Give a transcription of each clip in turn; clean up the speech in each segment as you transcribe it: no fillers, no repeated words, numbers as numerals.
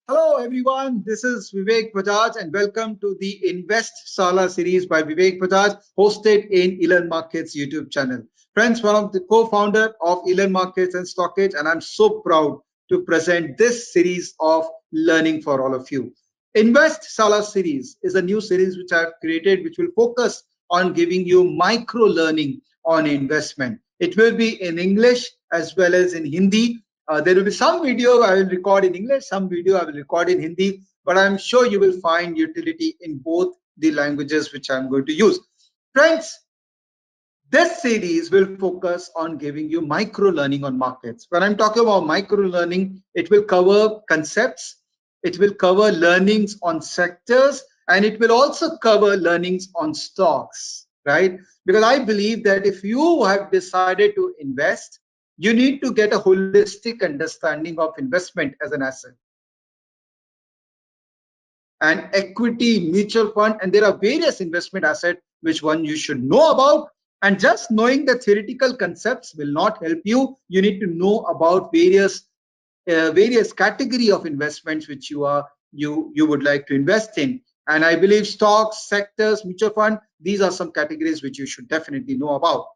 Hello, everyone. This is Vivek Bajaj, and welcome to the InvestShala Series by Vivek Bajaj, hosted in Elearnmarkets YouTube channel. Friends, one of the co-founder of Elearnmarkets and StockEdge, and I'm so proud to present this series of learning for all of you. InvestShala Series is a new series which I've created, which will focus on giving you micro learning on investment. It will be in English as well as in Hindi. There will be some video I will record in English, some video I will record in Hindi, but I'm sure you will find utility in both the languages which I'm going to use. Friends, this series will focus on giving you micro learning on markets. When I'm talking about micro learning, it will cover concepts, it will cover learnings on sectors, and it will also cover learnings on stocks, right? Because I believe that if you have decided to invest, you need to get a holistic understanding of investment as an asset and equity, mutual fund, and there are various investment assets which one you should know about. And just knowing the theoretical concepts will not help you. You need to know about various category of investments which you would like to invest in. And I believe stocks, sectors, mutual fund, these are some categories which you should definitely know about.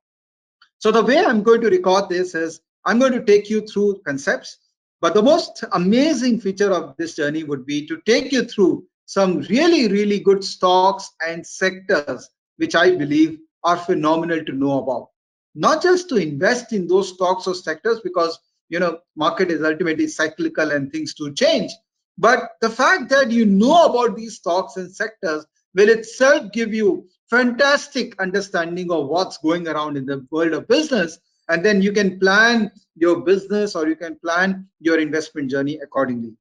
So the way I'm going to record this is I'm going to take you through concepts, but the most amazing feature of this journey would be to take you through some really, really good stocks and sectors, which I believe are phenomenal to know about. Not just to invest in those stocks or sectors because, market is ultimately cyclical and things do change. But the fact that you know about these stocks and sectors will itself give you fantastic understanding of what's going around in the world of business, and then you can plan your business or you can plan your investment journey accordingly.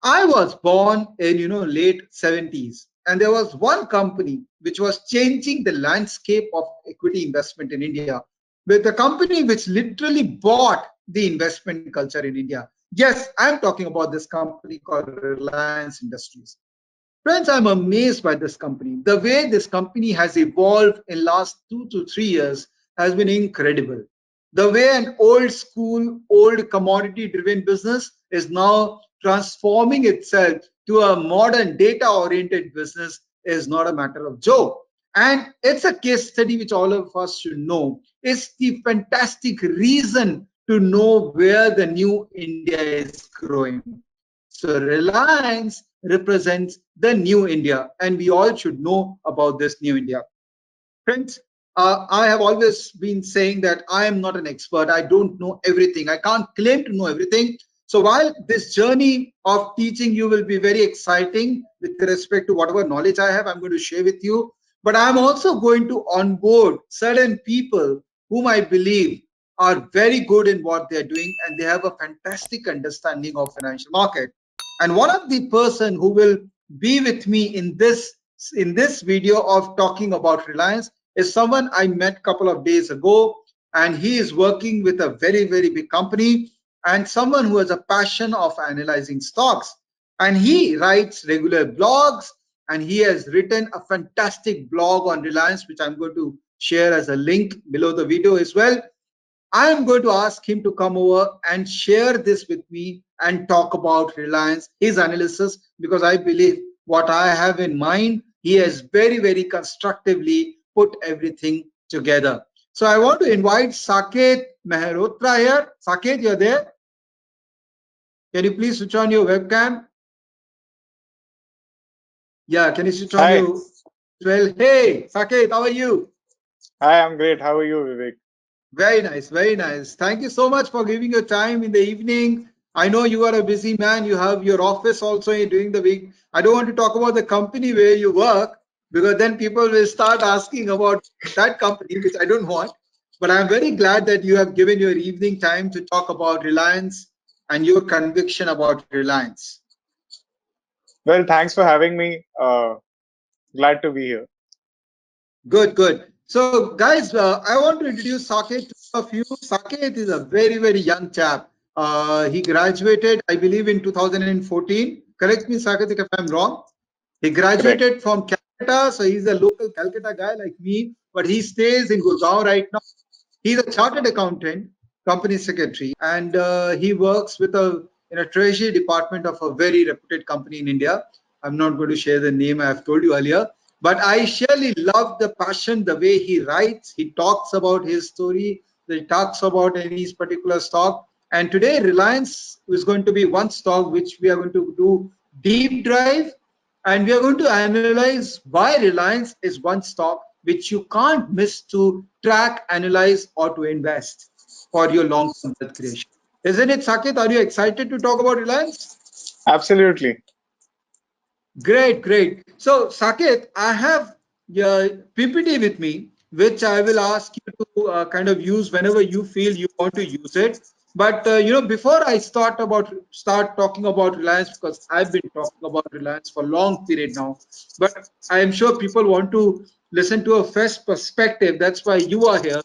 I was born in late 70s, and there was one company which was changing the landscape of equity investment in India, with the company which literally bought the investment culture in India. Yes, I'm talking about this company called Reliance Industries. Friends, I'm amazed by this company. The way this company has evolved in last 2 to 3 years has been incredible. The way an old school, old commodity driven business is now transforming itself to a modern data oriented business is not a matter of joke. And it's a case study which all of us should know. It's the fantastic reason to know where the new India is growing. So Reliance represents the new India, and we all should know about this new India. Friends, I have always been saying that I am not an expert. I don't know everything. I can't claim to know everything. So while this journey of teaching you will be very exciting with respect to whatever knowledge I have, I'm going to share with you. But I'm also going to onboard certain people whom I believe are very good in what they're doing and they have a fantastic understanding of financial market. And one of the person who will be with me in this video of talking about Reliance is someone I met a couple of days ago, and he is working with a very, very big company and someone who has a passion of analyzing stocks. And he writes regular blogs, and he has written a fantastic blog on Reliance, which I'm going to share as a link below the video as well. I am going to ask him to come over and share this with me and talk about Reliance, his analysis, because I believe what I have in mind, he has very, very constructively put everything together. So I want to invite Saket Mehrotra here. Saket, you're there? Can you please switch on your webcam? Yeah, can you switch on Hi, your well? Hey, Saket, how are you? hi, I'm great. How are you, Vivek? Very nice, very nice. Thank you so much for giving your time in the evening. I know you are a busy man. You have your office also during the week. I don't want to talk about the company where you work because then people will start asking about that company, which I don't want. But I'm very glad that you have given your evening time to talk about Reliance and your conviction about Reliance. Well, thanks for having me. Glad to be here. Good, good. So, guys, I want to introduce Saket to all of you. Saket is a very, very young chap. He graduated, I believe, in 2014. Correct me, Saket, if I'm wrong. He Correct. graduated from Calcutta, so he's a local Calcutta guy like me, but he stays in Gurgaon right now. He's a chartered accountant, company secretary, and he works with a in a treasury department of a very reputed company in India. I'm not going to share the name, I have told you earlier, but I surely love the passion, the way he writes, he talks about his story, he talks about any particular stock. And today, Reliance is going to be one stock which we are going to do deep drive, and we are going to analyze why Reliance is one stock which you can't miss to track, analyze, or to invest for your long-term wealth creation. Isn't it, Saket? Are you excited to talk about Reliance? Absolutely. Great, great. So, Saket, I have PPT with me, which I will ask you to kind of use whenever you feel you want to use it. But before I start talking about Reliance, because I've been talking about Reliance for a long period now, but I am sure people want to listen to a fresh perspective. That's why you are here.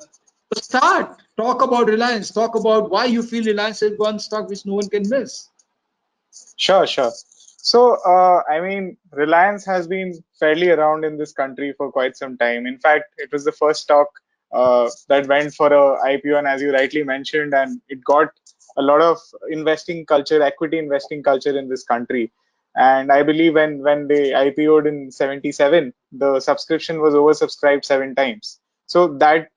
So start, talk about Reliance, talk about why you feel Reliance is one stock which no one can miss. Sure, sure. So, I mean, Reliance has been fairly around in this country for quite some time. In fact, it was the first stock that went for a IPO, and as you rightly mentioned, and it got a lot of investing culture, equity investing culture in this country. And I believe when they IPO'd in '77, the subscription was oversubscribed 7 times. So that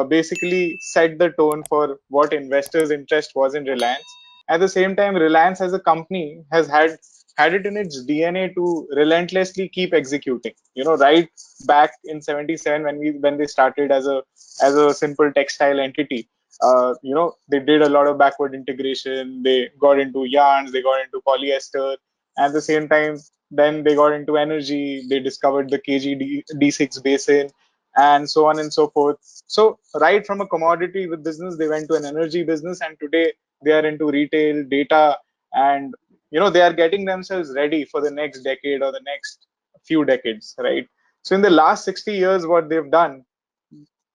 basically set the tone for what investors' interest was in Reliance. At the same time, Reliance as a company has had it in its DNA to relentlessly keep executing. Right back in '77 when they started as a simple textile entity. They did a lot of backward integration. They got into yarns. They got into polyester. At the same time, then they got into energy. They discovered the KG D6 basin, and so on and so forth. So right from a commodity with business, they went to an energy business, and today they are into retail data, and they are getting themselves ready for the next decade or the next few decades, right? So in the last 60 years, what they've done,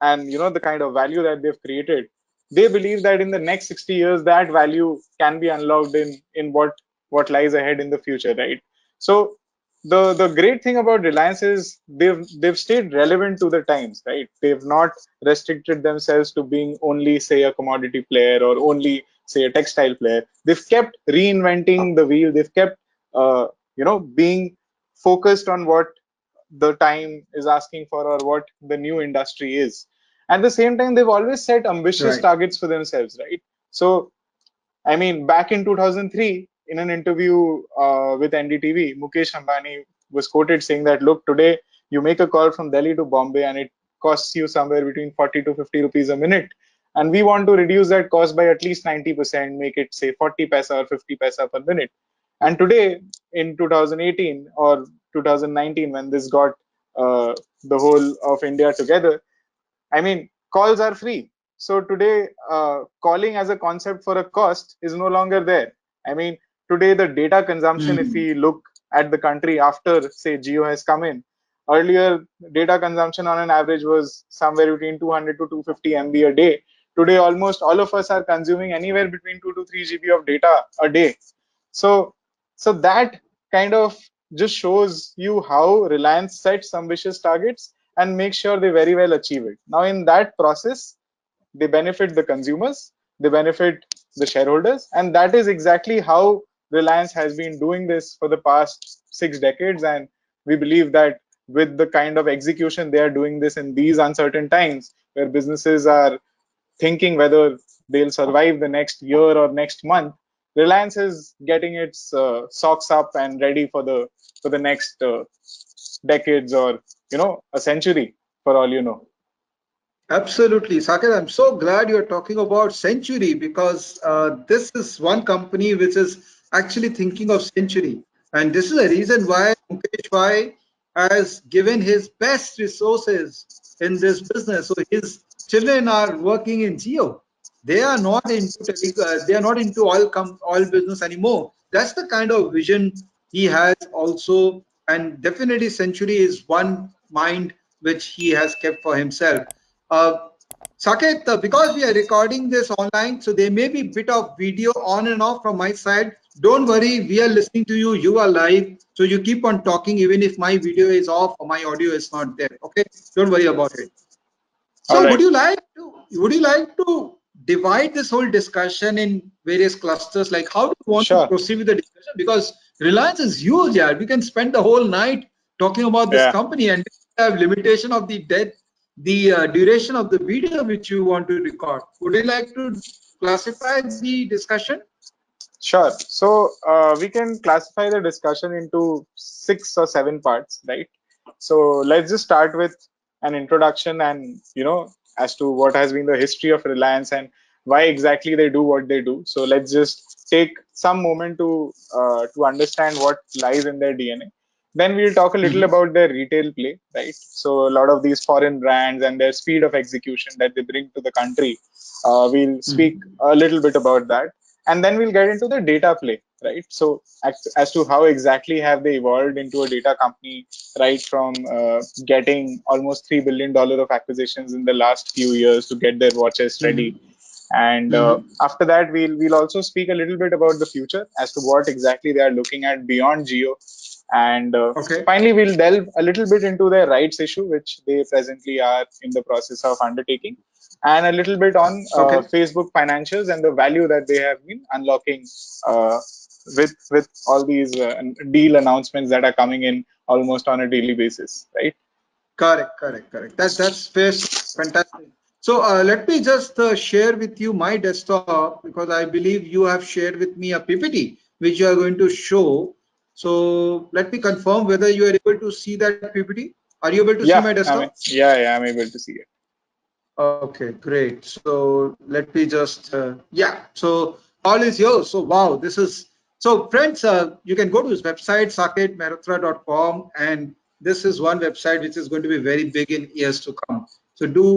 and the kind of value that they've created, they believe that in the next 60 years that value can be unlocked in what lies ahead in the future, right? So the great thing about Reliance is they've stayed relevant to the times, right? They've not restricted themselves to being only, say, a commodity player or only, say, a textile player. They've kept reinventing the wheel. They've kept being focused on what the time is asking for or what the new industry is. At the same time, they've always set ambitious Right. targets for themselves, right? So, I mean, back in 2003, in an interview with NDTV, Mukesh Ambani was quoted saying that, look, today you make a call from Delhi to Bombay and it costs you somewhere between 40 to 50 rupees a minute. And we want to reduce that cost by at least 90%, make it, say, 40 paisa or 50 paisa per minute. And today, in 2018 or 2019, when this got the whole of India together, I mean, calls are free. So today, calling as a concept for a cost is no longer there. I mean, today the data consumption, if Hmm. we look at the country after, say, Jio has come in, earlier data consumption on an average was somewhere between 200 to 250 MB a day. Today, almost all of us are consuming anywhere between 2 to 3 GB of data a day. So, so that kind of just shows you how Reliance sets ambitious targets and make sure they very well achieve it. Now, in that process, they benefit the consumers, they benefit the shareholders, and that is exactly how Reliance has been doing this for the past 6 decades. And we believe that with the kind of execution they are doing this in these uncertain times, where businesses are thinking whether they'll survive the next year or next month, Reliance is getting its socks up and ready for the next decades or a century for all you know. Absolutely, Saket. I'm so glad you're talking about Century because this is one company which is actually thinking of Century, and this is the reason why Mukesh Bhai has given his best resources in this business. So his children are working in Geo. They are not into they are not into oil business anymore. That's the kind of vision he has also, and definitely Century is one mind which he has kept for himself. uh, Saket, because we are recording this online, so there may be bit of video on and off from my side. Don't worry, we are listening to you. You are live, so you keep on talking even if my video is off or my audio is not there. Okay, don't worry about it. All So, right. would you like to divide this whole discussion in various clusters. Like, how do you want to Sure. proceed with the discussion? Because Reliance is huge, yeah. We can spend the whole night talking about this Yeah. company, and we have limitation of the duration of the video which you want to record. Would you like to classify the discussion? Sure. So we can classify the discussion into 6 or 7 parts, right? So let's just start with an introduction and, as to what has been the history of Reliance and why exactly they do what they do. So let's just take some moment to understand what lies in their DNA. Then we'll talk a little Mhm. about their retail play, right? So a lot of these foreign brands and their speed of execution that they bring to the country. We'll speak Mhm. a little bit about that, and then we'll get into the data play, right? So as to how exactly have they evolved into a data company, right from getting almost $3 billion of acquisitions in the last few years to get their watches ready. Mhm. And Mhm. after that, we'll also speak a little bit about the future as to what exactly they are looking at beyond Geo. And Okay. finally, we'll delve a little bit into their rights issue, which they presently are in the process of undertaking, and a little bit on Okay. Facebook financials and the value that they have been unlocking uh, with all these deal announcements that are coming in almost on a daily basis, right? Correct. Correct. Correct. That's fair. Fantastic. So let me just share with you my desktop, because I believe you have shared with me a PPT which you are going to show. So let me confirm whether you are able to see that PPT. Are you able to see my Yeah, desktop? yeah, I'm able to see it. Okay, great. So let me just, yeah. So all is yours. So wow, this is so friends. You can go to his website saketmehrotra.com, and this is one website which is going to be very big in years to come. So do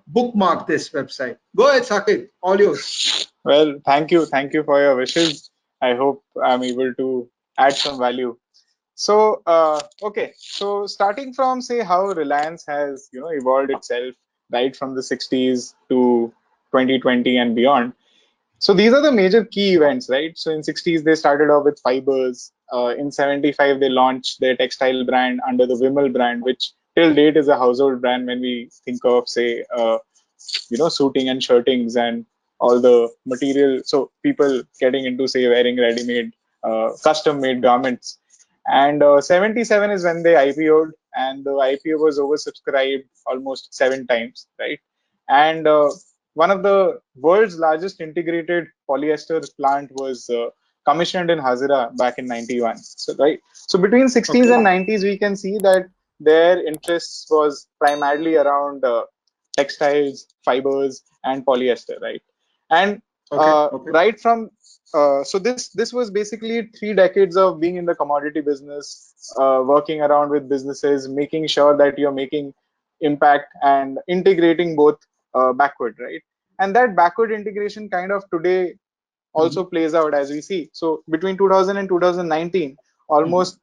bookmark this website. Go ahead, Saket. All yours. Well, thank you for your wishes. I hope I'm able to add some value. So, okay. So, starting from say how Reliance has evolved itself right from the 60s to 2020 and beyond. So these are the major key events, right? So in 60s they started off with fibers. In 75 they launched their textile brand under the Vimal brand, which till date is a household brand when we think of say suiting and shirtings and all the material. So people getting into say wearing ready-made, custom made garments. And 77 is when they IPO'd, and the IPO was oversubscribed almost 7 times, right? And one of the world's largest integrated polyester plant was commissioned in Hazira back in 91. So, right. So between 60s Okay. and 90s, we can see that their interests was primarily around textiles, fibers, and polyester, right? And Okay. Okay. right from so this was basically 3 decades of being in the commodity business, working around with businesses, making sure that you're making impact and integrating both backward, right? And that backward integration kind of today also Mhm. plays out as we see. So between 2000 and 2019, Mhm. almost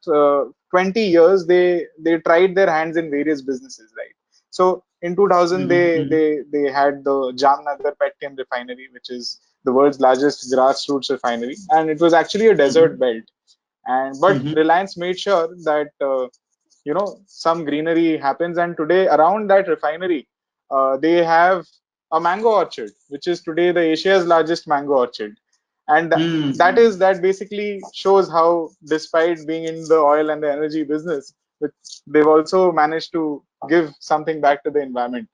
20 years, they tried their hands in various businesses, right? So in 2000, Mhm. Mhm. they had the Jamnagar Petchem refinery, which is the world's largest grassroots refinery, and it was actually a desert Mhm. belt. And but Mhm. Reliance made sure that some greenery happens, and today around that refinery, they have a mango orchard, which is today the Asia's largest mango orchard. And that basically shows how, despite being in the oil and the energy business, they've also managed to give something back to the environment.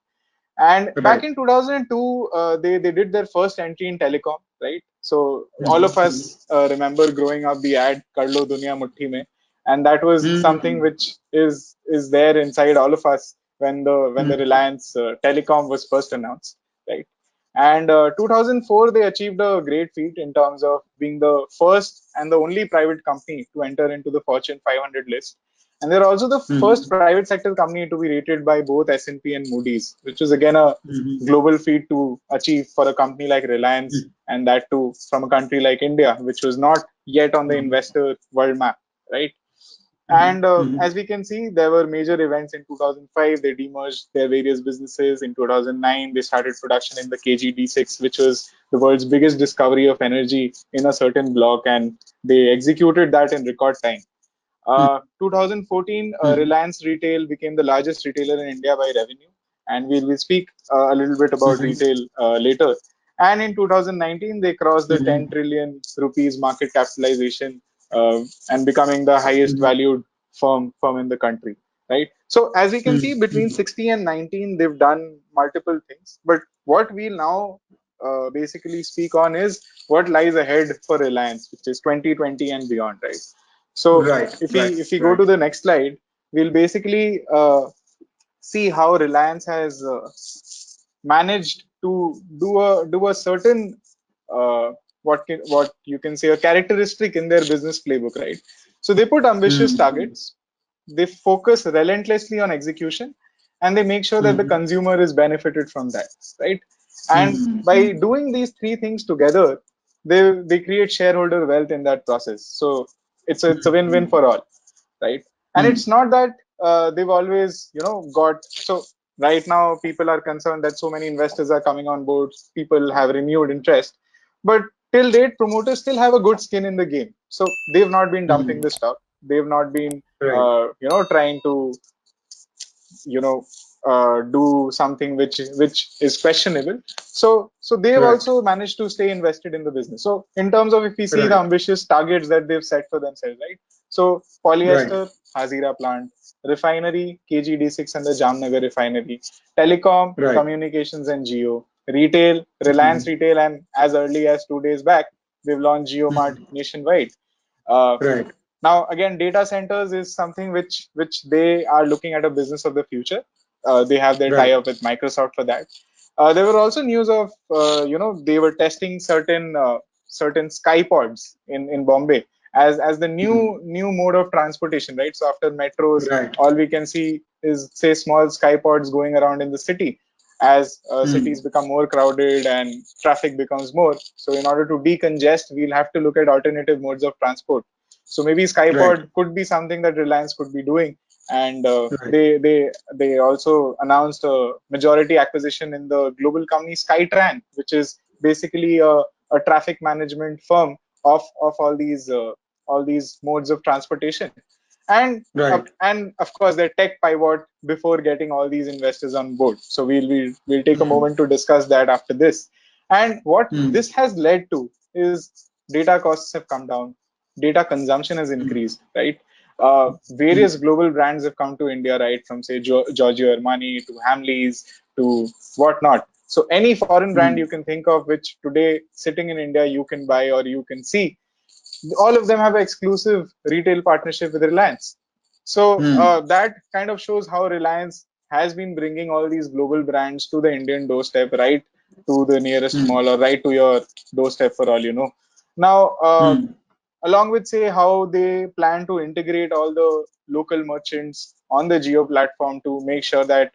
And back Right. in 2002, they did their first entry in telecom, right? So all of Mhm. us remember growing up the ad "Karlo Dunya Mutti Mein," and that was something Mhm. which is there inside all of us when the Mhm. Reliance Telecom was first announced, right? And 2004, they achieved a great feat in terms of being the first and the only private company to enter into the Fortune 500 list, and they're also the first Mhm. private sector company to be rated by both S&P and Moody's, which is again a Mhm. global feat to achieve for a company like Reliance, Mhm. and that too from a country like India, which was not yet on the Mhm. investor world map, right? And Mhm. Mhm. as we can see, there were major events in 2005. They demerged their various businesses. In 2009, they started production in the KG-D6, which was the world's biggest discovery of energy in a certain block, and they executed that in record time. 2014, Mhm. Reliance Retail became the largest retailer in India by revenue, and we'll speak a little bit about Mhm. retail later. And in 2019, they crossed the 10 mm, trillion rupees market capitalization, and becoming the highest mm, valued firm in the country, right? So as we can see, mm, between mm. 60 and 19, they've done multiple things. But what we'll now basically speak on is what lies ahead for Reliance, which is 2020 and beyond, right? So Right, if we right, if we go right. to the next slide, we'll basically see how Reliance has managed to do a certain what you can say a characteristic in their business playbook, right? So they put ambitious Mm, targets, they focus relentlessly on execution, and they make sure that the mm, consumer is benefited from that, right? And mm, by mm. doing these three things together, they create shareholder wealth in that process. So it's a win-win Mm, for all, right? And mm, it's not that they've always got so right now people are concerned that so many investors are coming on board, people have renewed interest, but till date promoters still have a good skin in the game, so they've not been dumping mm. the stock, they've not been Right, trying to you know do something which is questionable. So they've right, also managed to stay invested in the business. So in terms of if we see the right, ambitious targets that they've set for themselves, right? So right, polyester, Hazira plant, refinery, KGD6 and the Jamnagar refinery, telecom, right. communications and Geo, retail, Reliance Mm, retail, and as early as 2 days back, they've launched GeoMart mm. nationwide. Uh, Right, Now, again, data centers is something which they are looking at a business of the future. They have their right. tie-up with Microsoft for that. There were also news of they were testing certain skypods in Bombay as the Mm, new mode of transportation, right? So after metros, right. all we can see is say small skypods going around in the city as cities Mm, become more crowded and traffic becomes more. So in order to decongest, we'll have to look at alternative modes of transport. So maybe right, Skypod could be something that Reliance could be doing. And right. they also announced a majority acquisition in the global company Skytran, which is basically a traffic management firm of all these modes of transportation. Right. And of course their tech pivot before getting all these investors on board. So we'll take a Mm, moment to discuss that after this. And what mm, this has led to is data costs have come down, data consumption has mm, increased, right? mm, Various global brands have come to India, right? From say Giorgio Armani to Hamleys to whatnot. So any foreign brand you mm, can think of, which today sitting in India you can buy or you can see, all of them have an exclusive retail partnership with Reliance. So mm, that kind of shows how Reliance has been bringing all these global brands to the Indian doorstep, right to the nearest mm, mall or right to your doorstep for all you know. Now, mm, along with say how they plan to integrate all the local merchants on the Geo platform to make sure that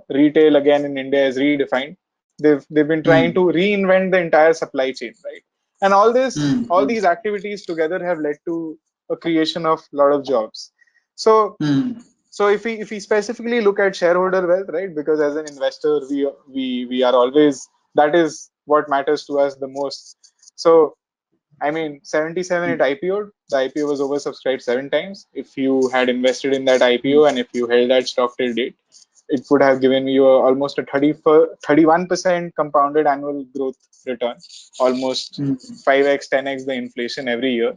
retail again in India is redefined. They've been trying to mm, reinvent the entire supply chain, right? And all mm, these activities together have led to a creation of a lot of jobs. So mm, if we specifically look at shareholder wealth, right? Because as an investor, we are always, that is what matters to us the most. So I mean, 77 it IPO'd. The IPO was oversubscribed 7 times. If you had invested in that IPO mm, and if you held that stock till date, it would have given you almost a 31% compounded annual growth return, almost mm, 5x, 10x the inflation every year.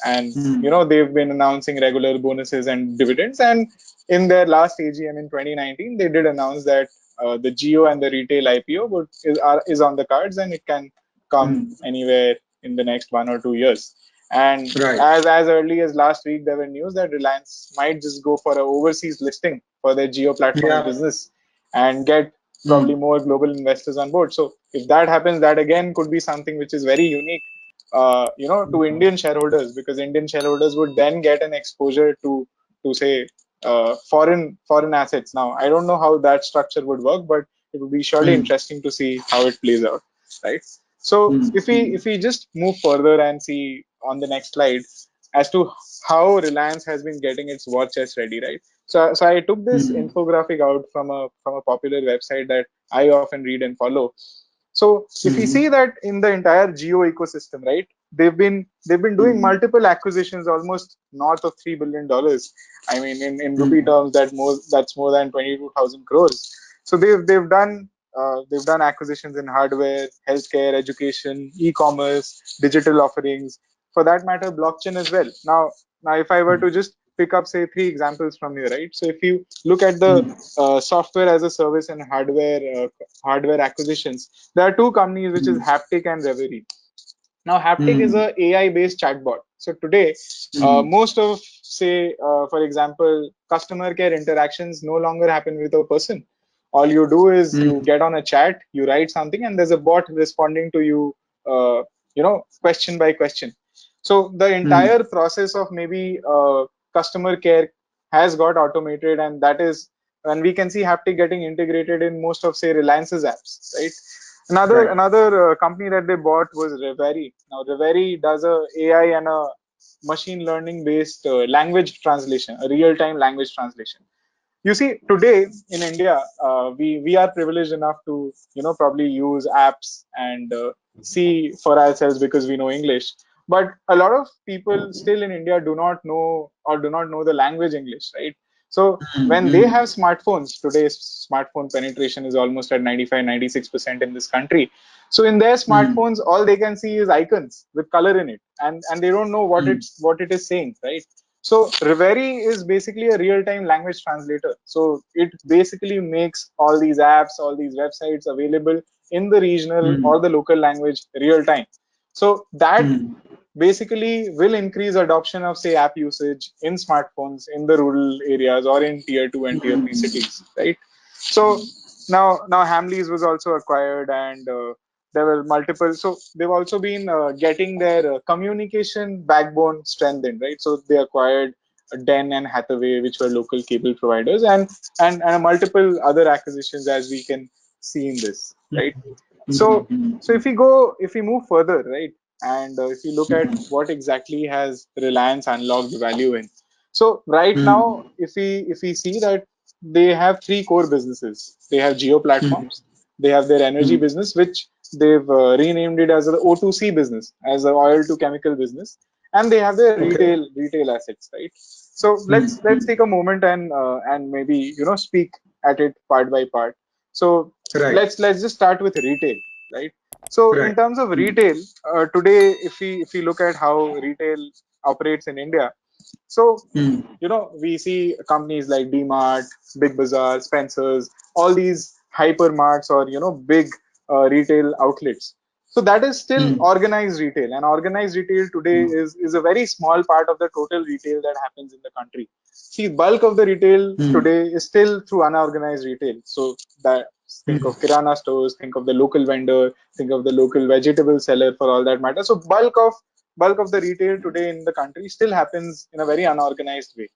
And mm, they've been announcing regular bonuses and dividends. And in their last AGM in 2019, they did announce that the Geo and the retail IPO is on the cards, and it can come mm. anywhere in the next 1 or 2 years. And Right. as early as last week, there were news that Reliance might just go for an overseas listing for their Geo Platforms Yeah. business and get probably Mm, more global investors on board. So if that happens, that again could be something which is very unique, to Indian shareholders, because Indian shareholders would then get an exposure to say foreign assets. Now, I don't know how that structure would work, but it would be surely mm, interesting to see how it plays out, right? So mm, if we just move further and see on the next slide as to how Reliance has been getting its war chest ready, right? So I took this mm, infographic out from a popular website that I often read and follow. So if we see mm, that in the entire Geo ecosystem, right, they've been doing mm, multiple acquisitions, almost north of $3 billion. I mean, in rupee mm, terms, that's more than 22,000 crores. So they've done they've done acquisitions in hardware, healthcare, education, e-commerce, digital offerings, for that matter, blockchain as well. Now, if I were to just pick up, say, three examples from you, right? So if you look at the software as a service and hardware acquisitions, there are two companies, which is Haptic and Reverie. Now, Haptic is a AI-based chatbot. So today, most of, say, for example, customer care interactions no longer happen with a person. All you do is you get on a chat, you write something, and there's a bot responding to you, question by question. So the entire process of maybe customer care has got automated, and that is, and we can see Haptic getting integrated in most of, say, Reliance's apps, right? Another company that they bought was Reverie. Now, Reverie does a AI and a machine learning based language translation, a real time language translation. You see, today in India, we are privileged enough to probably use apps and see for ourselves because we know English. But a lot of people still in India do not know, or do not know the language English, right? So when they have smartphones, today's smartphone penetration is almost at 95-96% in this country. So in their smartphones, all they can see is icons with color in it, and they don't know what it is saying, right? So Reverie is basically a real-time language translator. So it basically makes all these apps, all these websites available in the regional or the local language real time. So that basically will increase adoption of, say, app usage in smartphones in the rural areas or in tier 2 and tier 3 cities, right? So now Hamleys was also acquired, and there were multiple. So they've also been getting their communication backbone strengthened, right? So they acquired Den and Hathaway, which were local cable providers, and multiple other acquisitions, as we can see in this, right? So if we move further, right, and if you look at what exactly has Reliance unlocked value in. So right now, if we see that they have three core businesses. They have Jio Platforms, they have their energy business, which they've renamed it as the O2C business, as an oil to chemical business, and they have their retail assets, right? So let's take a moment and maybe speak at it part by part. So let's just start with retail, right? So in terms of retail, today, if we look at how retail operates in India, so we see companies like DMart, Big Bazaar, Spencer's, all these hypermarts or big retail outlets. So that is still organized retail, and organized retail today is a very small part of the total retail that happens in the country. See, bulk of the retail today is still through unorganized retail. So that, think of kirana stores, think of the local vendor, think of the local vegetable seller, for all that matter. So bulk of the retail today in the country still happens in a very unorganized way.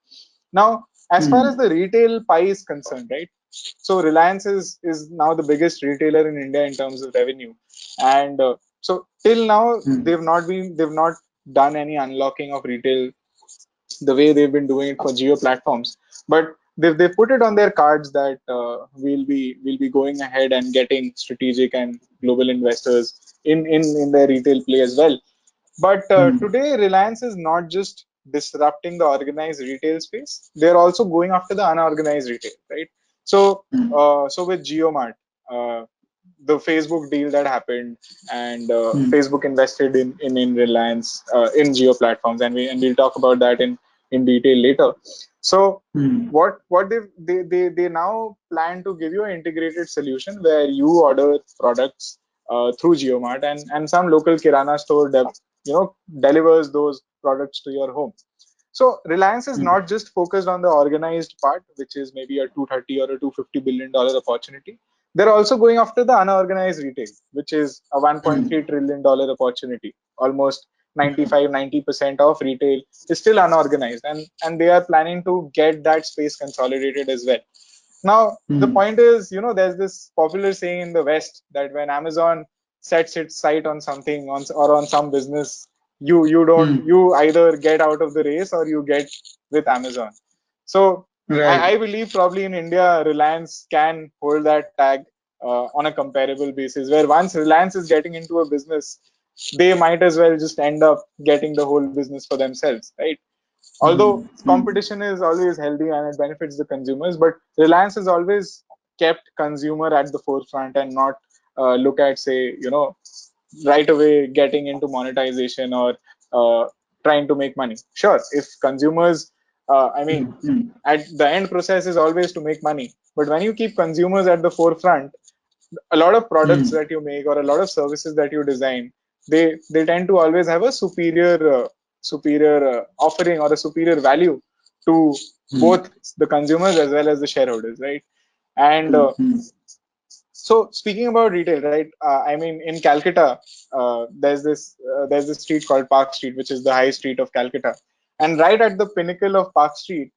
Now, as far as the retail pie is concerned, right? So Reliance is now the biggest retailer in India in terms of revenue, and so till now they've not done any unlocking of retail the way they've been doing it for Jio Platforms. But they've put it on their cards that we'll be going ahead and getting strategic and global investors in their retail play as well. But today, Reliance is not just disrupting the organized retail space; they're also going after the unorganized retail, right? So with JioMart, uh, the Facebook deal that happened, and Facebook invested in Reliance, in Jio Platforms, and we'll talk about that in detail later. So what they now plan to give you an integrated solution where you order products through JioMart, and some local kirana store delivers those products to your home. So Reliance is not just focused on the organized part, which is maybe a 230 or a $250 billion opportunity. They're also going after the unorganized retail, which is a $1.3 trillion opportunity. Almost 95-90% of retail is still unorganized, and they are planning to get that space consolidated as well. Now, the point is, there's this popular saying in the West that when Amazon sets its sight on something or on some business, you either get out of the race or you get with Amazon. So I believe probably in India, Reliance can hold that tag on a comparable basis, where once Reliance is getting into a business, they might as well just end up getting the whole business for themselves, right? Although competition is always healthy and it benefits the consumers, but Reliance is always kept consumer at the forefront and not look at, say, right away getting into monetization or uh, trying to make money. Sure, if consumers, I mean, at the end process is always to make money. But when you keep consumers at the forefront, a lot of products that you make or a lot of services that you design, they tend to always have a superior offering or a superior value to both the consumers as well as the shareholders, right? And so speaking about retail, right? I mean, in Calcutta, there's this street called Park Street, which is the high street of Calcutta, and right at the pinnacle of Park Street,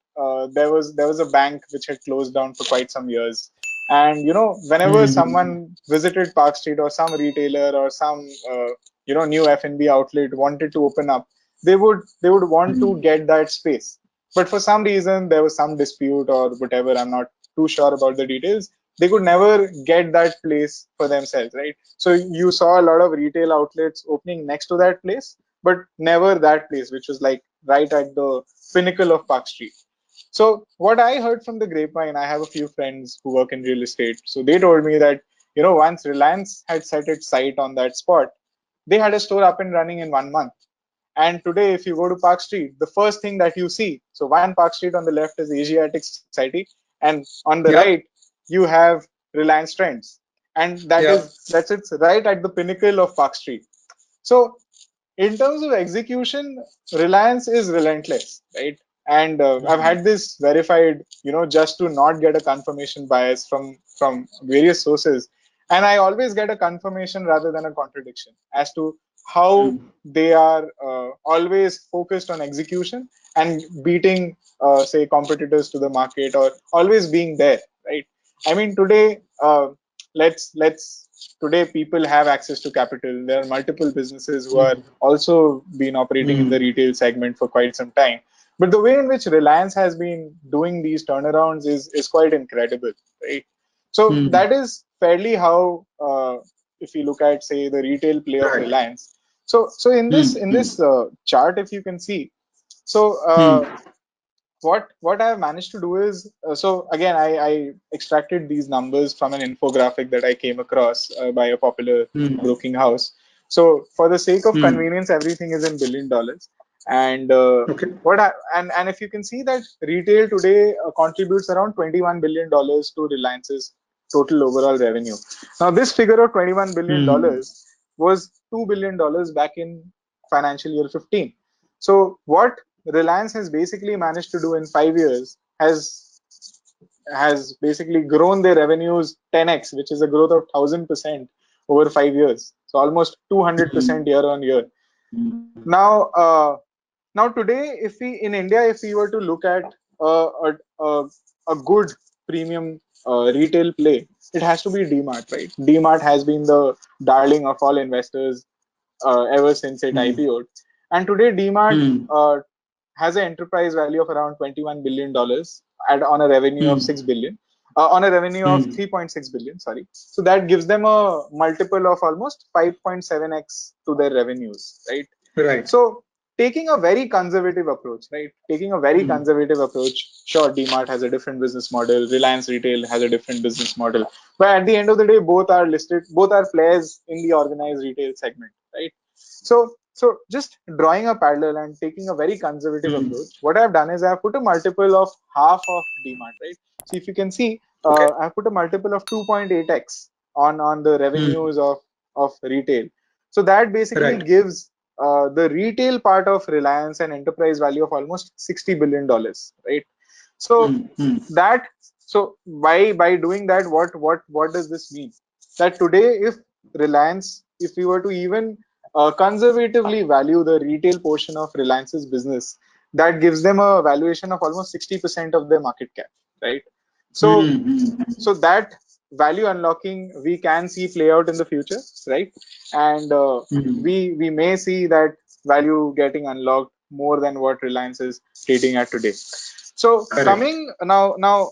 there was a bank which had closed down for quite some years. And whenever someone visited Park Street or some retailer or some new F&B outlet wanted to open up, they would want to get that space. But for some reason, there was some dispute or whatever. I'm not too sure about the details. They could never get that place for themselves, right? So you saw a lot of retail outlets opening next to that place, but never that place, which was like right at the pinnacle of Park Street. So what I heard from the grapevine, I have a few friends who work in real estate. So they told me that, once Reliance had set its sight on that spot, they had a store up and running in 1 month. And today, if you go to Park Street, the first thing that you see, so one Park Street on the left is Asiatic Society, and on the right, Yep. you have Reliance Trends. And Yep. that's it's right at the pinnacle of Park Street. So in terms of execution, Reliance is relentless, right? And I've had this verified, just to not get a confirmation bias from various sources, and I always get a confirmation rather than a contradiction as to how they are always focused on execution and beating, say, competitors to the market or always being there, right? I mean, today, let's today people have access to capital. There are multiple businesses who are also been operating in the retail segment for quite some time. But the way in which Reliance has been doing these turnarounds is quite incredible, right? So that is fairly how, if you look at, say, the retail play of Right. Reliance. So in this chart, if you can see, so what I have managed to do is, so again, I extracted these numbers from an infographic that I came across by a popular broking house. So for the sake of convenience, everything is in billion dollars. And Okay. and if you can see that retail today contributes around $21 billion to Reliance's total overall revenue. Now this figure of $21 billion was $2 billion back in financial year 15. So what Reliance has basically managed to do in 5 years has basically grown their revenues 10x, which is a growth of 1,000% over 5 years. So almost 200% year on year. Now, now today, if we in India, if we were to look at a good premium retail play, it has to be DMart, right? DMart has been the darling of all investors ever since it IPO'd. And today, DMart has an enterprise value of around $21 billion on a revenue of 6 billion, on a revenue of 3.6 billion. Sorry, so that gives them a multiple of almost 5.7x to their revenues, right? Right. So taking a very conservative approach, right? Taking a very conservative approach. Sure, DMart has a different business model. Reliance Retail has a different business model. But at the end of the day, both are listed. Both are players in the organized retail segment, right? So just drawing a parallel and taking a very conservative approach, what I've done is I've put a multiple of half of DMart, right? So if you can see, Okay. I've put a multiple of 2.8x on the revenues of retail. So that basically Right. gives the retail part of Reliance an enterprise value of almost $60 billion, right? So that so by doing that, what does this mean? That today, if Reliance, if we were to even conservatively value the retail portion of Reliance's business, that gives them a valuation of almost 60% of their market cap, right? So so that value unlocking we can see play out in the future, right? And we may see that value getting unlocked more than what Reliance is trading at today. So Correct. coming now,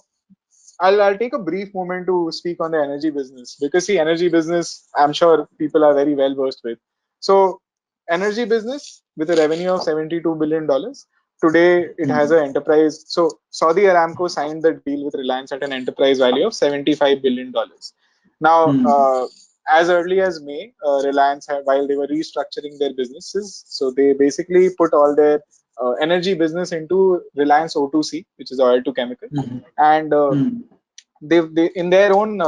I'll take a brief moment to speak on the energy business, because see, energy business, I'm sure people are very well versed with. So energy business with a revenue of $72 billion. today it has mm, an enterprise. So Saudi Aramco signed the deal with Reliance at an enterprise value of $75 billion. Now, mm, as early as May, Reliance had, while they were restructuring their businesses, so they basically put all their energy business into Reliance O2C, which is oil to chemical, mm, and mm, they in their own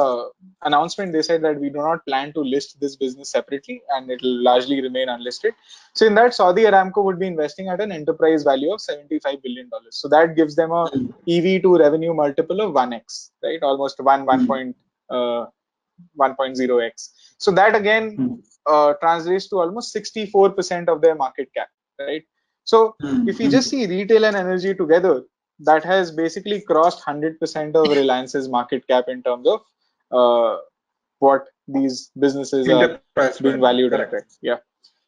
announcement they said that we do not plan to list this business separately and it will largely remain unlisted. So in that, Saudi Aramco would be investing at an enterprise value of $75 billion. So that gives them a mm, EV to revenue multiple of 1x, right? Almost 1.0x. So that again mm, translates to almost 64% of their market cap, right? So if we just mm, see retail and energy together, that has basically crossed 100% of Reliance's market cap in terms of what these businesses are enterprise being value. valued Correct. at, right? Yeah.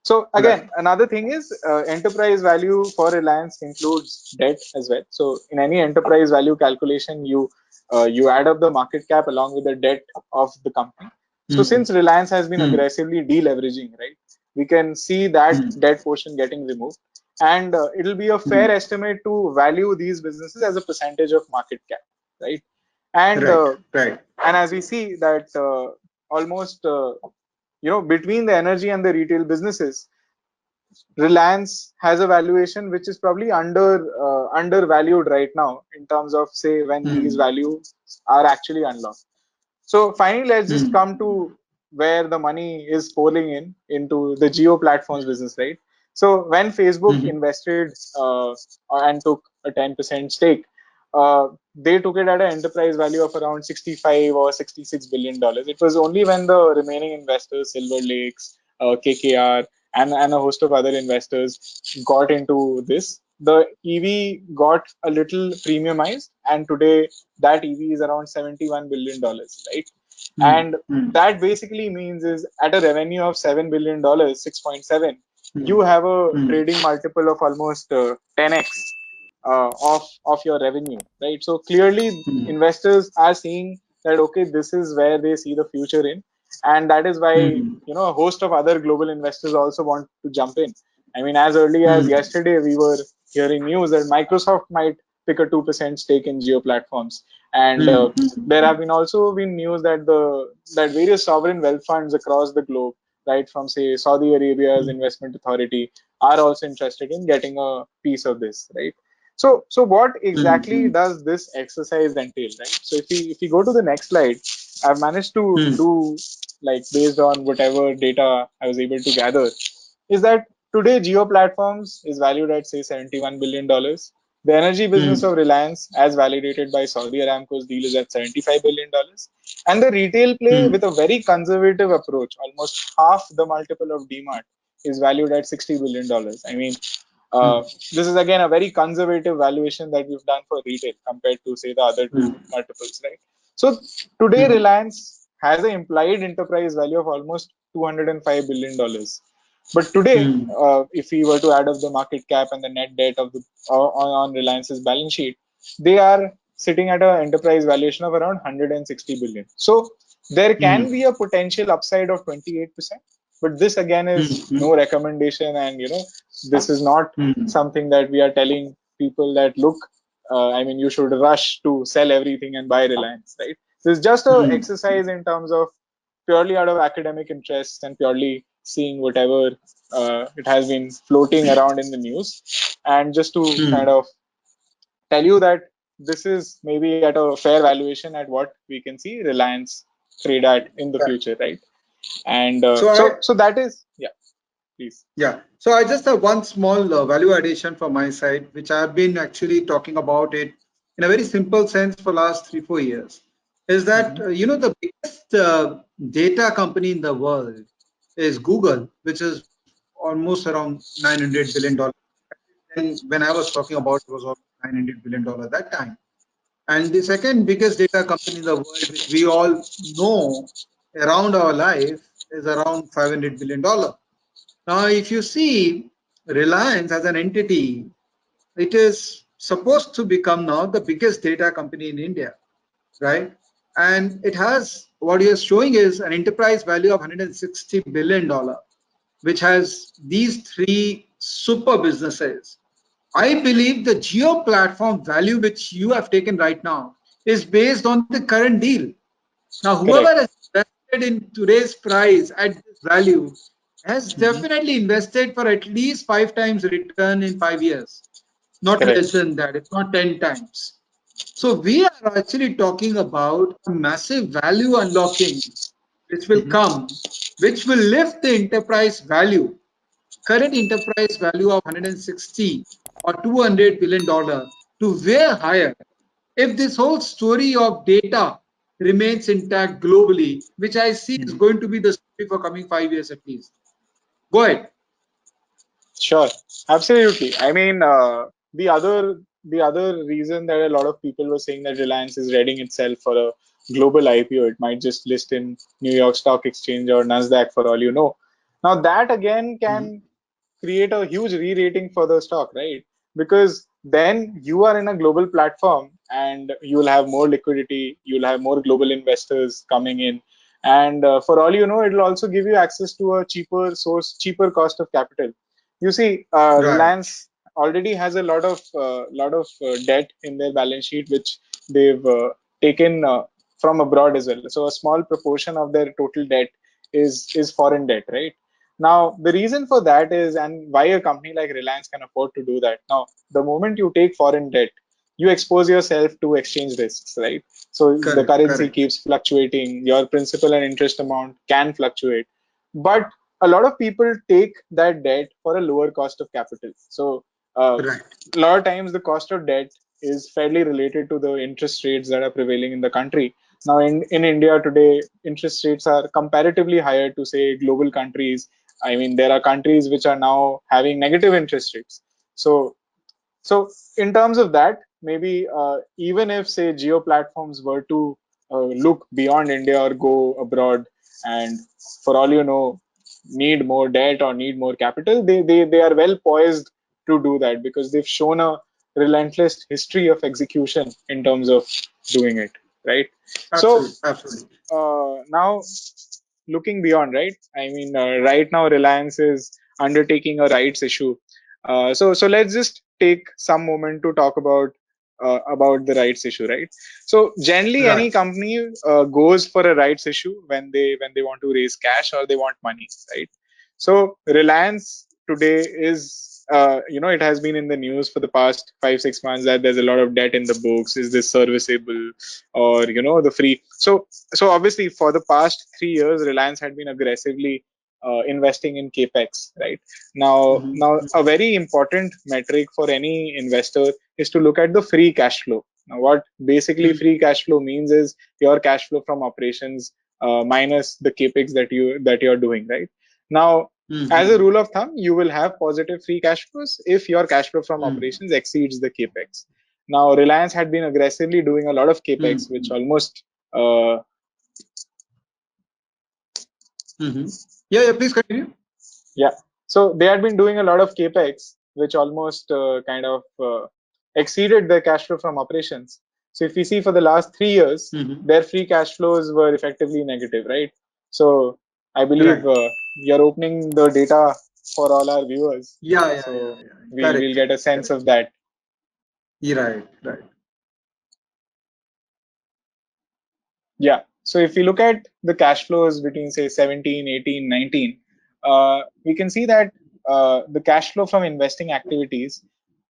So Right. again, another thing is enterprise value for Reliance includes debt as well. So in any enterprise value calculation, you add up the market cap along with the debt of the company. So Mm, since Reliance has been mm, aggressively deleveraging, right, we can see that mm, debt portion getting removed, and it'll be a fair mm. estimate to value these businesses as a percentage of market cap, right? And Right. Right. as we see that almost between the energy and the retail businesses, Reliance has a valuation which is probably undervalued right now in terms of, say, when these Mm, values are actually unlocked. So finally, let's just mm, come to where the money is pouring into the Jio Platforms business, right? So when Facebook mhm, invested and took a 10% stake, they took it at an enterprise value of around 65 or $66 billion. It was only when the remaining investors, Silver Lakes, KKR, and a host of other investors got into this, the EV got a little premiumized, and today that EV is around $71 billion, right? mm, And mm, that basically means is at a revenue of $7 billion, 6.7, you mm, have a mm, trading multiple of almost 10x of your revenue, right? So clearly, mm, investors are seeing that okay, this is where they see the future in, and that is why mm, a host of other global investors also want to jump in. I mean, as early as mm, yesterday, we were hearing news that Microsoft might pick a 2% stake in Geo Platforms, and mm, there mm, have been also been news that that various sovereign wealth funds across the globe, right, from say Saudi Arabia's mm, investment authority, are also interested in getting a piece of this, right? So what exactly mm, does this exercise entail, right? So if we go to the next slide, I've managed to mm, do, like, based on whatever data I was able to gather, is that today Geo Platforms is valued at say $71 billion. The energy business mm, of Reliance, as validated by Saudi Aramco's deal, is at $75 billion. And the retail play, with mm, a very conservative approach, almost half the multiple of DMart, is valued at $60 billion. I mean, uh, mm, this is again a very conservative valuation that we've done for retail compared to say the other two mm, multiples, right? So today mm, Reliance has an implied enterprise value of almost $205 billion. But today, mm, if we were to add up the market cap and the net debt of the on Reliance's balance sheet, they are sitting at an enterprise valuation of around 160 billion. So there can be mm, a potential upside of 28%, but this again is mm, no recommendation, and this is not mm, something that we are telling people that look. I mean, you should rush to sell everything and buy Reliance, right? This is just a mm, exercise in terms of purely out of academic interest and purely seeing whatever it has been floating around in the news, and just to kind mm. of tell you that this is maybe at a fair valuation at what we can see Reliance trade at in the Right. future, right? And So so that is, yeah, please. yeah. So I just have one small value addition from my side, which I've been actually talking about it in a very simple sense for last 3 4 years. Is that Mm-hmm. the biggest data company in the world is Google, which is almost around $900 billion. And when I was talking about it was almost $900 billion that time. And the second biggest data company in the world, which we all know around our life, is around $500 billion. Now, if you see Reliance as an entity, it is supposed to become now the biggest data company in India, right? And it has what he is showing is an enterprise value of $160 billion, which has these three super businesses. I believe the Jio platform value which you have taken right now is based on the current deal. Now, whoever Correct. has invested in today's price at this value has Hmm. definitely invested for at least 5 times return in 5 years, not less Correct. than that, if not 10 times. So, we are actually talking about a massive value unlocking which will Hmm. come, which will lift the enterprise value, current enterprise value of 160 or $200 billion to way higher if this whole story of data remains intact globally, which I see is Hmm. going to be the story for coming 5 years at least. Go ahead. Sure, absolutely. I mean, the other reason that a lot of people were saying that Reliance is readying itself for a global IPO, it might just list in New York Stock Exchange or Nasdaq for all you know. Now that again Mhm. can create a huge re-rating for the stock, right? Because then you are in a global platform and you will have more liquidity, you'll have more global investors coming in, and for all you know, it will also give you access to a cheaper source, cheaper cost of capital. You see, Right. Reliance already has a lot of debt in their balance sheet, which they've taken from abroad as well. So a small proportion of their total debt is foreign debt, right? Now, the reason for that is, and why a company like Reliance can afford to do that. Now, the moment you take foreign debt, you expose yourself to exchange risks, right? So the Correct. currency Correct. keeps fluctuating, your principal and interest amount can fluctuate. But a lot of people take that debt for a lower cost of capital. So Right. a lot of times the cost of debt is fairly related to the interest rates that are prevailing in the country. Now, in India today, interest rates are comparatively higher to say global countries. I mean, there are countries which are now having negative interest rates. So, in terms of that, maybe even if say Geo platforms were to look beyond India or go abroad, and for all you know, need more debt or need more capital, they are well poised to do that because they've shown a relentless history of execution in terms of doing it, right? So Absolutely. Absolutely. now looking beyond, right? I mean, right now Reliance is undertaking a rights issue. So let's just take some moment to talk about the rights issue, right? So generally, Right. any company goes for a rights issue when they want to raise cash or they want money, right? So Reliance today is, it has been in the news for the past 5-6 months that there's a lot of debt in the books. Is this serviceable, or the free? So obviously for the past 3 years, Reliance had been aggressively investing in capex, right? Now Mhm. a very important metric for any investor is to look at the free cash flow. Now, what basically Mhm. free cash flow means is your cash flow from operations minus the capex that you're doing, right? Now, as a Mhm. rule of thumb, you will have positive free cash flows if your cash flow from Mhm. operations exceeds the capex. Now, Reliance had been aggressively doing a lot of capex, which Mhm. almost uh, Mhm. Yeah. Yeah. Please continue. yeah. So they had been doing a lot of capex, which almost kind of exceeded their cash flow from operations. So if we see for the last 3 years, Mhm. their free cash flows were effectively negative, right? So I believe Right. you're opening the data for all our viewers, Yeah. Yeah. Yeah. so Yeah. we'll Correct. get a sense Correct. of that. Yeah. Right. Right. Yeah. So if we look at the cash flows between say 17, 18, 19, we can see that the cash flow from investing activities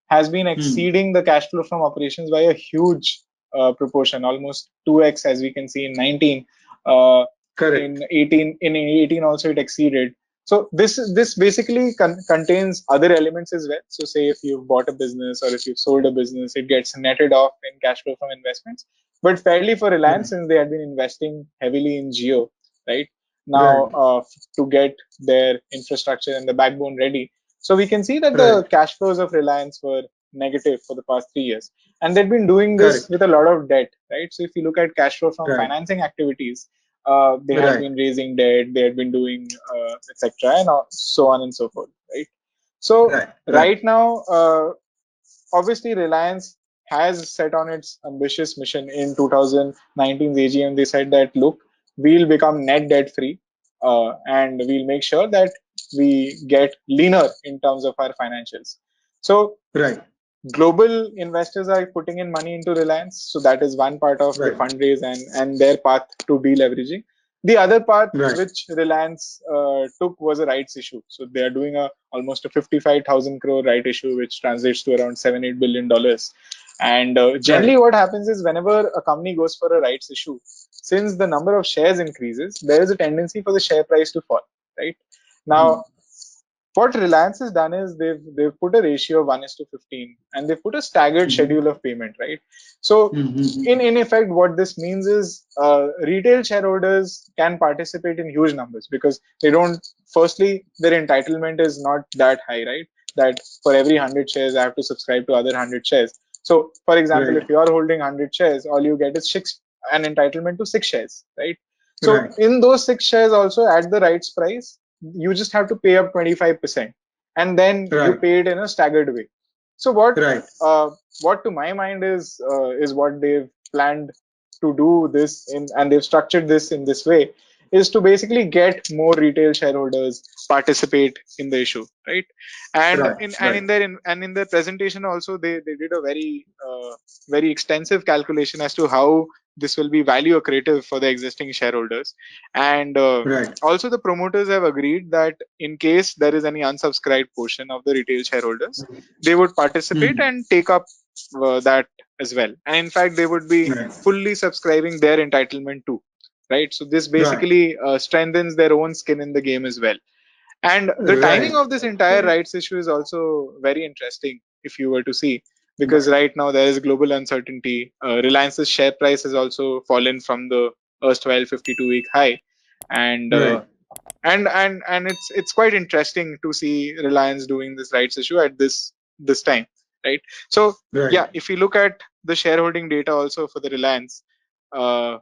has been Hmm. exceeding the cash flow from operations by a huge proportion, almost 2x as we can see in 19. Uh, Correct. in 18 also it exceeded. So this basically contains other elements as well. So say if you've bought a business or if you've sold a business, it gets netted off in cash flow from investments. But fairly for Reliance, Right. since they had been investing heavily in Geo, right? Now Right. to get their infrastructure and the backbone ready. So we can see that the Right. cash flows of Reliance were negative for the past 3 years. And they've been doing this Correct. with a lot of debt, right? So if you look at cash flow from Right. financing activities, they had Right. been raising debt, they had been doing etc. and so on and so forth, right? So Right. Right. right now, obviously Reliance has set on its ambitious mission in 2019's AGM. They said that look, we'll become net debt free, and we'll make sure that we get leaner in terms of our financials. So Right. global investors are putting in money into Reliance. So that is one part of the Right. fundraise and their path to deleveraging. The other path Right. which Reliance took was a rights issue. So they are doing a almost a 55,000 crore right issue, which translates to around $7-8 billion. And Right. generally, what happens is whenever a company goes for a rights issue, since the number of shares increases, there is a tendency for the share price to fall. Right now, Mm. what Reliance has done is they've put a ratio of 1:15, and they've put a staggered Mm-hmm. schedule of payment, right? So Mm-hmm. in effect, what this means is retail shareholders can participate in huge numbers because they don't. Firstly, their entitlement is not that high, right? That for every 100 shares, I have to subscribe to other 100 shares. So, for example, Right. if you are holding 100 shares, all you get is an entitlement to 6 shares, right? So Right. in those 6 shares, also at the rights price, you just have to pay up 25%, and then you Right. pay it in a staggered way. So Right. what to my mind is what they've planned to do this in, and they've structured this in this way, is to basically get more retail shareholders participate in the issue, right? And Right. Right. in their presentation also, they did a very extensive calculation as to how this will be value accretive for the existing shareholders. And Right. also, the promoters have agreed that in case there is any unsubscribed portion of the retail shareholders, they would participate Mm. and take up that as well. And in fact, they would be Right. fully subscribing their entitlement too. Right. So this Right. basically strengthens their own skin in the game as well. And the timing Right. of this entire Right. rights issue is also very interesting if you were to see, because Right. right now there is global uncertainty. Reliance's share price has also fallen from the erstwhile 52-week high, and Right. it's quite interesting to see Reliance doing this rights issue at this time, right? So Right. yeah, if you look at the shareholding data also for the Reliance, uh,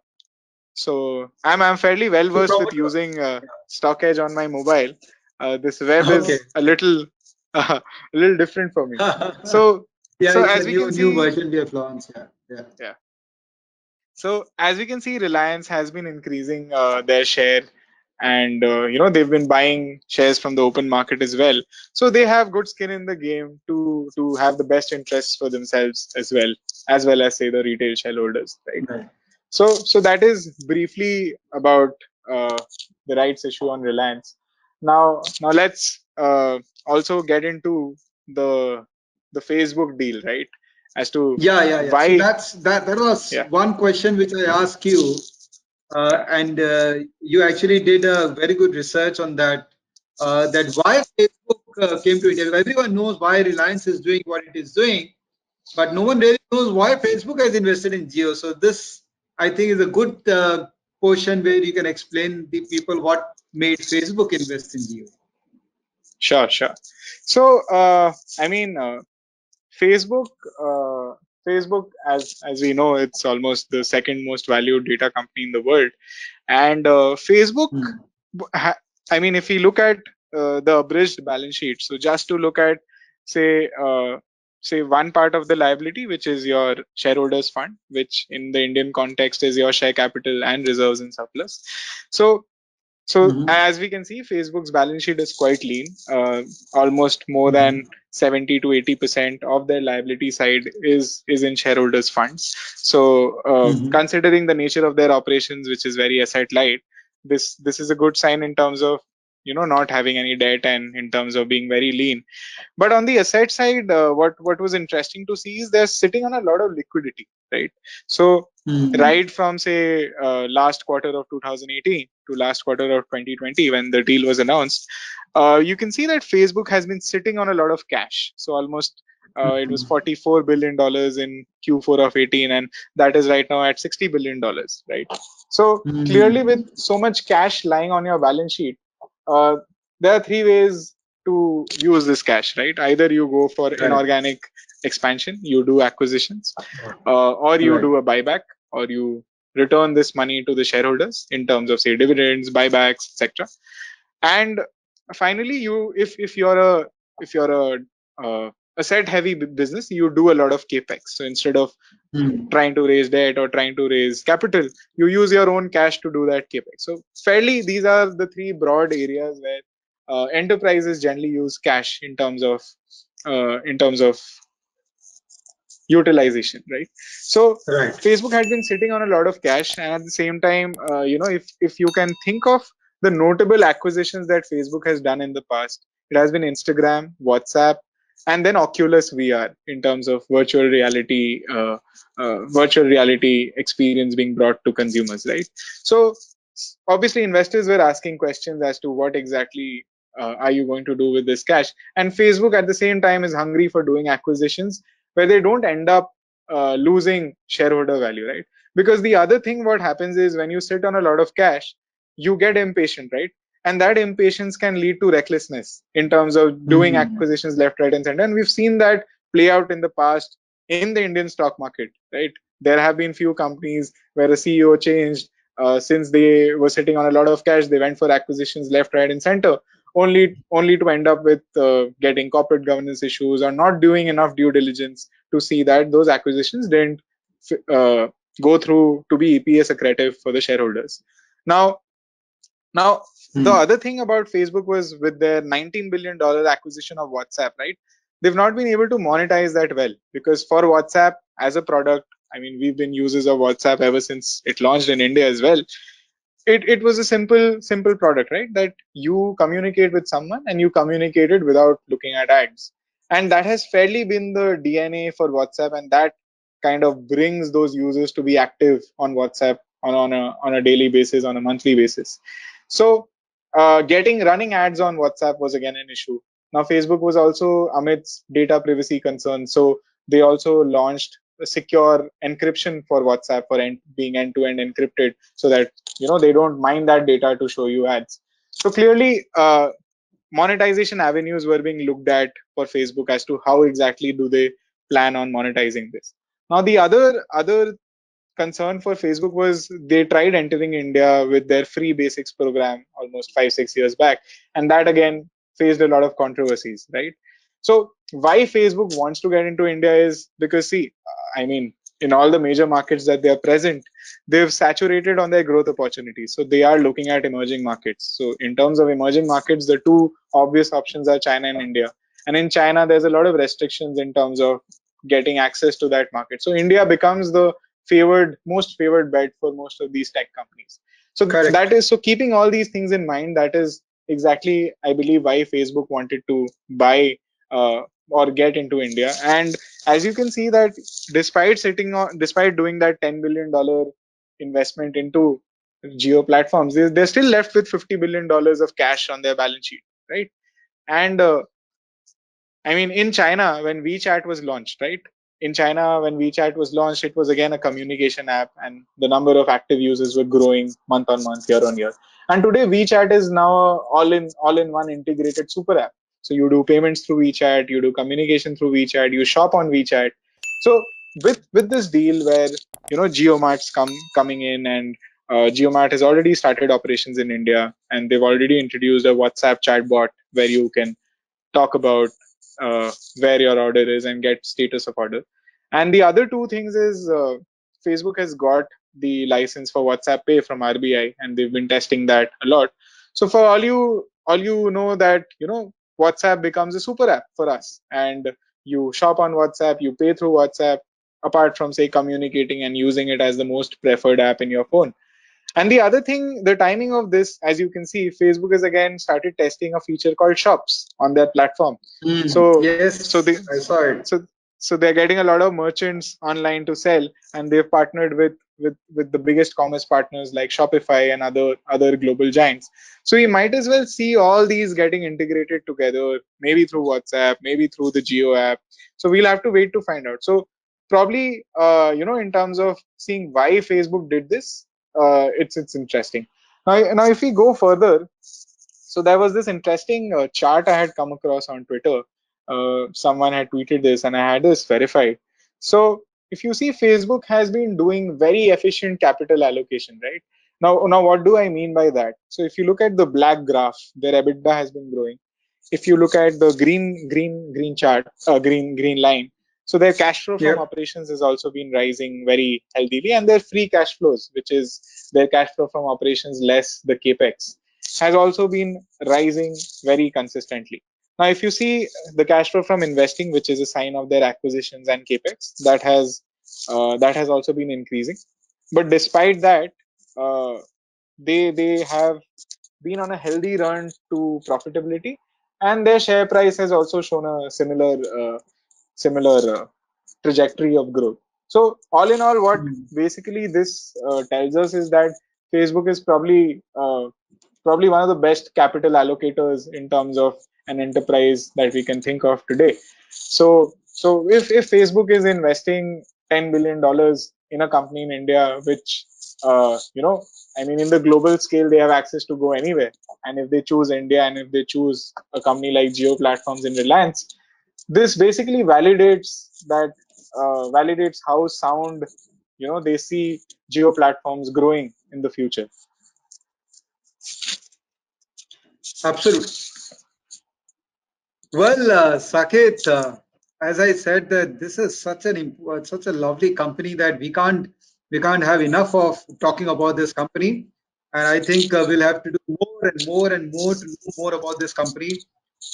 so I'm fairly well So, versed with promoter. using StockEdge on my mobile. This web Okay. is a little a little different for me. So Yeah, so it's a as we can new see, version we have launched. Yeah. Yeah. yeah. So as we can see, Reliance has been increasing their share, and they've been buying shares from the open market as well. So they have good skin in the game to have the best interests for themselves as well as say the retail shareholders, right? Right. So that is briefly about uh, the rights issue on Reliance. Now let's also get into the the Facebook deal, right? As to Yeah, yeah, yeah. So why, that was yeah, one question which I asked you, and you actually did a very good research on that. That why Facebook came to India. Everyone knows why Reliance is doing what it is doing, but no one really knows why Facebook has invested in Jio. So this, I think, is a good portion where you can explain the people what made Facebook invest in Jio. sure. So I mean, Facebook, uh, Facebook, as we know, it's almost the second most valued data company in the world, and Facebook, Hmm. ha- I mean, if you look at the abridged balance sheet, so just to look at, say, say one part of the liability, which is your shareholders fund, which in the Indian context is your share capital and reserves and surplus. So so Mhm. as we can see, Facebook's balance sheet is quite lean. Almost more Mhm. than 70 to 80% of their liability side is in shareholders' funds. So Mhm. considering the nature of their operations, which is very asset light, this is a good sign in terms of not having any debt and in terms of being very lean. But on the asset side, what was interesting to see is they're sitting on a lot of liquidity, right? So Mhm. right from say last quarter of 2018 to last quarter of 2020 when the deal was announced, you can see that Facebook has been sitting on a lot of cash. So almost it was Mhm. $44 billion in Q4 of 18, and that is right now at $60 billion, right? So clearly, with Mhm. so much cash lying on your balance sheet, uh, there are three ways to use this cash, right? Either you go for Right. inorganic expansion, you do acquisitions, or you Right. do a buyback, or you return this money to the shareholders in terms of say dividends, buybacks, etc. And finally, if you're a asset heavy business, you do a lot of capex. So instead of Mhm. trying to raise debt or trying to raise capital, you use your own cash to do that capex. So fairly, these are the three broad areas where enterprises generally use cash in terms of utilization, right? So Right. Facebook had been sitting on a lot of cash, and at the same time, if you can think of the notable acquisitions that Facebook has done in the past, it has been Instagram, WhatsApp, and then Oculus VR in terms of virtual reality experience being brought to consumers, right? So obviously, investors were asking questions as to what exactly are you going to do with this cash, and Facebook at the same time is hungry for doing acquisitions where they don't end up losing shareholder value, right? Because the other thing what happens is when you sit on a lot of cash, you get impatient, right? And that impatience can lead to recklessness in terms of doing Hmm. acquisitions left, right, and center. And we've seen that play out in the past in the Indian stock market, right? There have been few companies where a CEO changed, since they were sitting on a lot of cash, they went for acquisitions left, right, and center, only to end up with getting corporate governance issues or not doing enough due diligence to see that those acquisitions didn't uh, go through to be EPS accretive for the shareholders. Now, now, the Hmm. other thing about Facebook was with their $19 billion acquisition of WhatsApp, right? They've not been able to monetize that well because for WhatsApp as a product, I mean, we've been users of WhatsApp ever since it launched in India as well. It was a simple product, right? That you communicate with someone and you communicated without looking at ads, and that has fairly been the DNA for WhatsApp, and that kind of brings those users to be active on WhatsApp on a daily basis, on a monthly basis. So getting running ads on WhatsApp was again an issue. Now Facebook was also amidst data privacy concerns, so they also launched a secure encryption for WhatsApp for being end-to-end encrypted, so that they don't mine that data to show you ads. So clearly, monetization avenues were being looked at for Facebook as to how exactly do they plan on monetizing this. Now the other concern for Facebook was they tried entering India with their free basics program almost 5-6 years back, and that again faced a lot of controversies, right? So why Facebook wants to get into India is because, see, I mean, in all the major markets that they are present, they've saturated on their growth opportunities. So they are looking at emerging markets. So in terms of emerging markets, the two obvious options are China and India. And in China, there's a lot of restrictions in terms of getting access to that market. So India becomes the most favored bet for most of these tech companies. So that Correct. is, so keeping all these things in mind, that is exactly, I believe, why Facebook wanted to buy or get into India. And as you can see that despite doing that $10 billion investment into Jio Platforms, they're still left with $50 billion of cash on their balance sheet, right? And I mean, in China, when WeChat was launched, right? In China, when WeChat was launched, it was again a communication app, and the number of active users were growing month on month, year on year. And today, WeChat is now a all in one integrated super app. So you do payments through WeChat, you do communication through WeChat, you shop on WeChat. So with this deal where GeoMart's coming in, and GeoMart has already started operations in India, and they've already introduced a WhatsApp chatbot where you can talk about where your order is and get status of order. And the other two things is Facebook has got the license for WhatsApp Pay from RBI, and they've been testing that a lot. So for all you know that WhatsApp becomes a super app for us, and you shop on WhatsApp, you pay through WhatsApp, apart from say communicating and using it as the most preferred app in your phone. And the other thing, the timing of this, as you can see, Facebook has again started testing a feature called Shops on their platform. So, so Yes, they, I saw it. so, so they're getting a lot of merchants online to sell, and they've partnered with the biggest commerce partners like Shopify and other global giants. So you might as well see all these getting integrated together, maybe through WhatsApp, maybe through the Geo app. So we'll have to wait to find out. So probably, in terms of seeing why Facebook did this, it's interesting. Now, if we go further, so there was this interesting chart I had come across on Twitter. Someone had tweeted this, and I had this verified. So if you see, Facebook has been doing very efficient capital allocation, right? Now, what do I mean by that? So if you look at the black graph, their EBITDA has been growing. If you look at the green chart, green line, so their cash flow from Yep. operations has also been rising very healthily, and their free cash flows, which is their cash flow from operations less the capex, has also been rising very consistently. Now, if you see the cash flow from investing, which is a sign of their acquisitions and capex, that has also been increasing. But despite that, uh, they have been on a healthy run to profitability, and their share price has also shown a similar trajectory of growth. So, all in all, what Hmm. basically this tells us is that Facebook is probably one of the best capital allocators in terms of an enterprise that we can think of today. So if Facebook is investing $10 billion in a company in India, which I mean, in the global scale, they have access to go anywhere. And if they choose India, and if they choose a company like Jio Platforms in Reliance, this basically validates how sound they see Jio Platforms growing in the future. Absolutely. Well, Saket, as I said, that this is such a lovely company that we can't have enough of talking about this company, and I think we'll have to do more and more and more to know more about this company.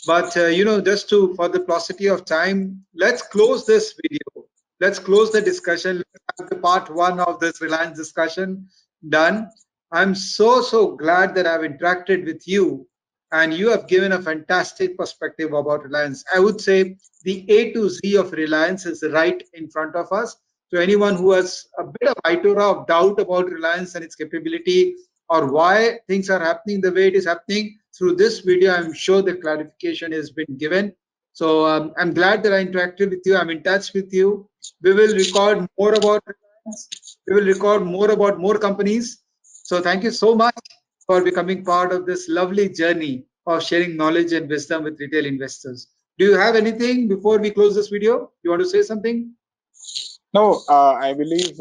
But just to for the paucity of time, let's close this video. Let's close the discussion. Let's have the part one of this Reliance discussion done. I'm so glad that I've interacted with you, and you have given a fantastic perspective about Reliance. I would say the A to Z of Reliance is right in front of us. So anyone who has a bit of iota of doubt about Reliance and its capability, or why things are happening the way it is happening, through this video, I'm sure the clarification has been given. So I'm glad that I interacted with you. I'm in touch with you. We will record more about Reliance. We will record more about more companies. So thank you so much for becoming part of this lovely journey of sharing knowledge and wisdom with retail investors. Do you have anything before we close this video? You want to say something? No, I believe.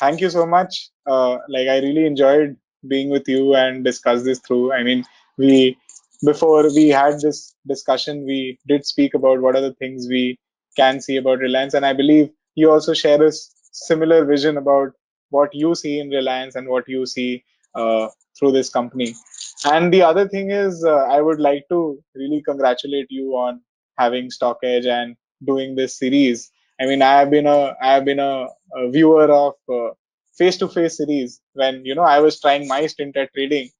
Thank you so much. Like, I really enjoyed being with you and discuss this through. I mean, we before we had this discussion, we did speak about what are the things we can see about Reliance, and I believe you also share a similar vision about what you see in Reliance and what you see through this company. And the other thing is, I would like to really congratulate you on having StockEdge and doing this series. I mean, I have been a viewer of face-to-face series when I was trying my stint at trading.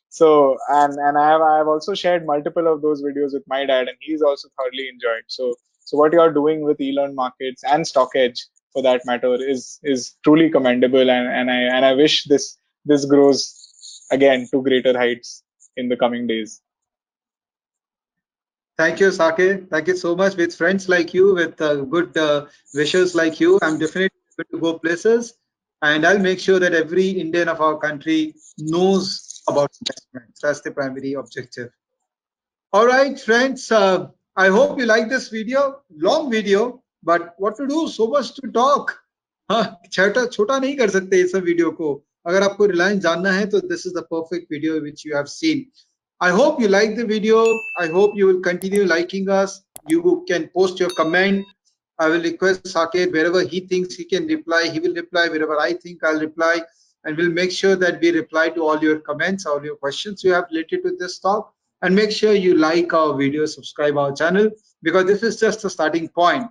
So and I have also shared multiple of those videos with my dad, and he's also thoroughly enjoyed. So what you are doing with Elearnmarkets and StockEdge, for that matter, is truly commendable, and I wish this grows again to greater heights in the coming days. Thank you, Sake. Thank you so much. With friends like you, with good wishers like you, I'm definitely going to go places, and I'll make sure that every Indian of our country knows about investments. That's the primary objective. All right, friends. I hope you like this video. Long video, but what to do? So much to talk. हाँ, छोटा छोटा नहीं कर सकते इस video को. अगर आपको रिलायंस जानना है तो this is the perfect video which you have seen. I hope you like the video. I hope you will continue liking us. You can post your comment. I will request Saket wherever he thinks he can reply, he will reply. Wherever I think I'll reply, and we'll make sure that we reply to all your comments, all your questions you have related to this talk. And make sure you like our video, subscribe our channel, because this is just a starting point.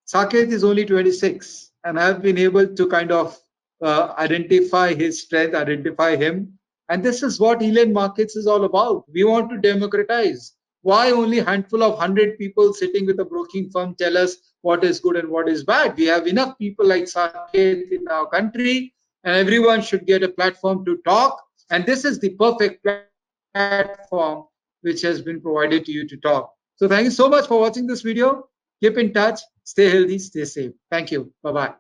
Saket is only 26, and I've been able to kind of identify his strength, identify him. And this is what Elearnmarkets is all about. We want to democratize. Why only a handful of 100 people sitting with a broking firm tell us what is good and what is bad? We have enough people like Saket in our country, and everyone should get a platform to talk. And this is the perfect platform which has been provided to you to talk. So thank you so much for watching this video. Keep in touch. Stay healthy. Stay safe. Thank you. Bye bye.